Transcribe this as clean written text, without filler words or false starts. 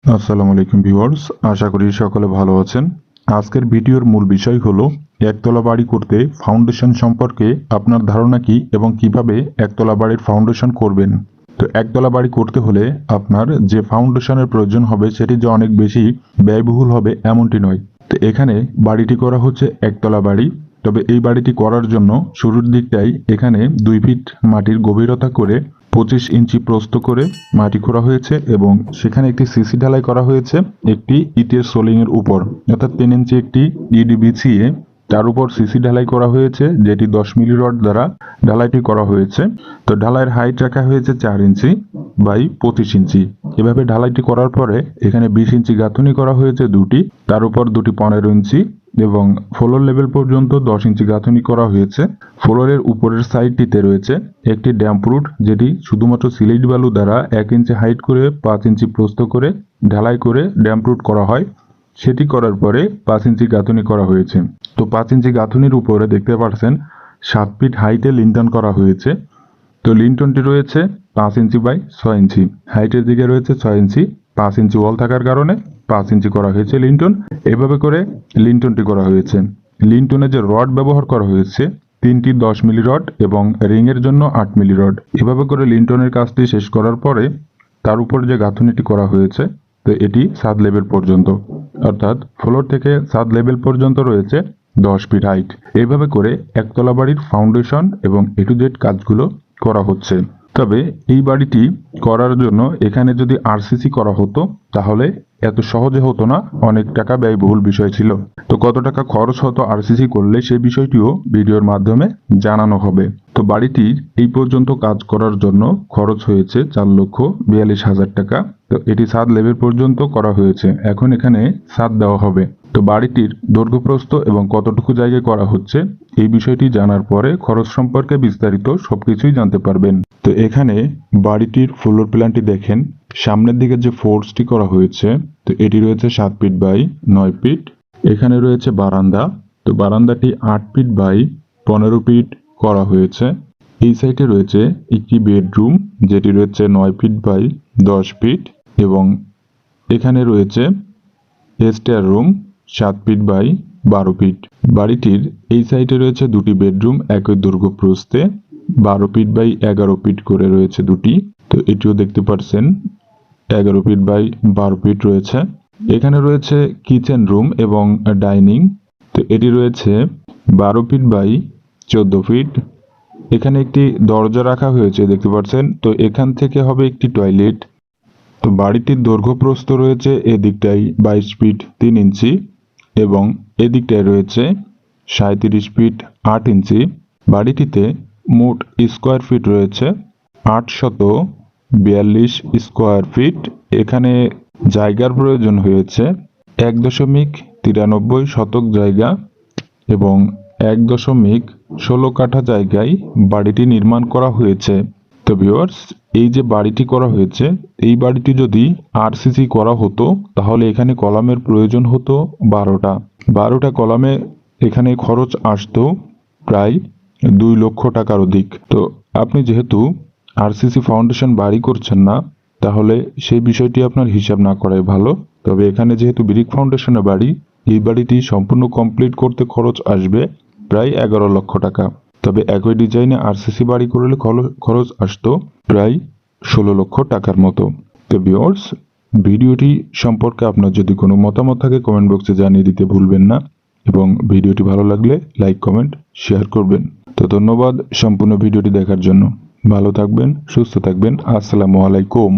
আসসালামু আলাইকুম ভিউয়ার্স, আশা করি সকলে ভালো আছেন। আজকের ভিডিওর মূল বিষয় হলো একতলা বাড়ি করতে ফাউন্ডেশন সম্পর্কে আপনার ধারণা কি এবং কিভাবে একতলা বাড়ির ফাউন্ডেশন করবেন। তো একতলা বাড়ি করতে হলে আপনার যে ফাউন্ডেশনের প্রয়োজন হবে সেটি যে অনেক বেশি ব্যয়বহুল হবে এমনটি নয়। তো এখানে বাড়িটি করা হচ্ছে একতলা বাড়ি, তবে এই বাড়িটি করার জন্য শুরুর দিকটাই এখানে 2 ফিট মাটির গভীরতা করে 25 ইঞ্চি প্রস্থ করে মাটি খোঁড়া হয়েছে এবং সেখানে একটি সিসি ঢালাই করা হয়েছে একটি ইটের সোলিং এর উপর, অর্থাৎ 3 ইঞ্চি একটি ইট বিছিয়ে তার উপর সিসি ঢালাই করা হয়েছে, যেটি 10 মিলি রড দ্বারা ঢালাইটি করা হয়েছে। তো ঢালাইয়ের হাইট রাখা হয়েছে 4 ইঞ্চি বাই 25 ইঞ্চি। এভাবে ঢালাইটি করার পরে এখানে 20 ইঞ্চি গাঁথুনি করা হয়েছে দুটি, তার উপর দুটি 15 ইঞ্চি এবং ফ্লোর লেভেল পর্যন্ত 10 ইঞ্চি গাঁথুনি করা হয়েছে। ফ্লোরের উপরের সাইডটিতে রয়েছে একটি ড্যাম্প রুট, যেটি শুধুমাত্র সিলেট বালু দ্বারা 1 ইঞ্চি হাইট করে 5 ইঞ্চি প্রস্থ করে ঢালাই করে ড্যাম্প রুট করা হয়। সেটি করার পরে 5 ইঞ্চি গাঁথুনি করা হয়েছে। তো 5 ইঞ্চি গাঁথুনির উপরে দেখতে পাচ্ছেন 7 ফিট হাইটে লিন্টন করা হয়েছে। তো লিন্টনটি রয়েছে 5 ইঞ্চি বাই 6 ইঞ্চি, হাইটের দিকে রয়েছে 6 ইঞ্চি। 5 ইঞ্চি ওয়াল থাকার কারণে 5 ইঞ্চি করা হয়েছে লিন্টন। এভাবে করে লিন্টনটি করা হয়েছে। লিন্টনে যে রড ব্যবহার করা হয়েছে 3টি 10 মিলি রড এবং রিংয়ের জন্য 8 মিলি রড। এভাবে করে লিন্টনের কাজটি শেষ করার পরে তার উপর যে গাঁথুনিটি করা হয়েছে, তো এটি ছাদ লেভেল পর্যন্ত, অর্থাৎ ফ্লোর থেকে ছাদ লেভেল পর্যন্ত রয়েছে 10 ফিট হাইট। এইভাবে করে একতলা বাড়ির ফাউন্ডেশন এবং এ টু জেড কাজগুলো করা হচ্ছে। তবে এই বাড়িটি করার জন্য এখানে যদি আরসিসি করা হতো তাহলে এত সহজে হতো না, অনেক টাকা ব্যয়বহুল বিষয় ছিল। তো কত টাকা খরচ হতো আরসিসি করলে সেই বিষয়টিও ভিডিওর মাধ্যমে জানানো হবে। তো বাড়িটির এই পর্যন্ত কাজ করার জন্য খরচ হয়েছে 4,42,000 টাকা। তো এটি ছাদ লেভেল পর্যন্ত করা হয়েছে, এখন এখানে ছাদ দেওয়া হবে। তো বাড়িটির দৈর্ঘ্যপ্রস্থ এবং কতটুকু জায়গায় করা হচ্ছে এই বিষয়টি জানার পরে খরচ সম্পর্কে বিস্তারিত সবকিছুই জানতে পারবেন। তো এখানে বাড়িটির ফ্লোর প্ল্যানটি দেখেন, সামনের দিকে যে ফোর্সটি করা হয়েছে, তো এটি রয়েছে 7 ফিট বাই 9 ফিট। এখানে রয়েছে বারান্দা, তো বারান্দাটি 8 ফিট বাই 15 ফিট করা হয়েছে। এই সাইডে রয়েছে একটি বেডরুম, যেটি রয়েছে 9 ফিট বাই 10 ফিট এবং এখানে রয়েছে stair room 7 feet by 12 feet. বাড়িটির এই সাইডে রয়েছে দুটি বেডরুম একই দৈর্ঘ্য প্রস্থে 12 ফিট বাই 11 ফিট করে রয়েছে দুটি। তো এটিও দেখতে পাচ্ছেন 11 ফিট বাই 12 ফিট রয়েছে। এখানে রয়েছে কিচেন রুম এবং ডাইনিং, তো এটি রয়েছে 12 ফিট বাই 14 ফিট। এখানে একটি দরজা রাখা হয়েছে দেখতে পাচ্ছেন। তো এখান থেকে হবে একটি টয়লেট। তো বাড়িটির দৈর্ঘ্য প্রস্থ রয়েছে এদিকটাই 22 ফিট 3 ইঞ্চি এবং এদিকটায় রয়েছে 37 ফিট 8 ইঞ্চি। বাড়িটিতে মোট স্কোয়ার ফিট রয়েছে 842 স্কোয়ার ফিট। এখানে জায়গার প্রয়োজন হয়েছে 1.93 শতক জায়গা এবং 1.16 কাঠা জায়গায় বাড়িটি নির্মাণ করা হয়েছে। তো ভিউয়ার্স, এই যে বাড়িটি করা হয়েছে, এই বাড়িটি যদি আরসিসি করা হতো তাহলে এখানে কলামের প্রয়োজন হতো 12টা কলামে এখানে খরচ আসতো প্রায় 2 লক্ষ টাকার অধিক। তো আপনি যেহেতু আরসিসি ফাউন্ডেশন বাড়ি করছেন না, তাহলে সেই বিষয়টি আপনার হিসাব না করাই ভালো। তবে এখানে যেহেতু ব্রিক ফাউন্ডেশনের বাড়ি, এই বাড়িটি সম্পূর্ণ কমপ্লিট করতে খরচ আসবে প্রায় 11 লক্ষ টাকা। তবে একই ডিজাইনে আরসিসি বাড়ি করলে খরচ আসতো প্রায় 16 লক্ষ টাকার মতো। তো ভিউয়ার্স, ভিডিওটি সম্পর্কে আপনার যদি কোনো মতামত থাকে কমেন্ট বক্সে জানিয়ে দিতে ভুলবেন না এবং ভিডিওটি ভালো লাগলে লাইক কমেন্ট শেয়ার করবেন। তো ধন্যবাদ সম্পূর্ণ ভিডিওটি দেখার জন্য। ভালো থাকবেন, সুস্থ থাকবেন। আসসালামু আলাইকুম।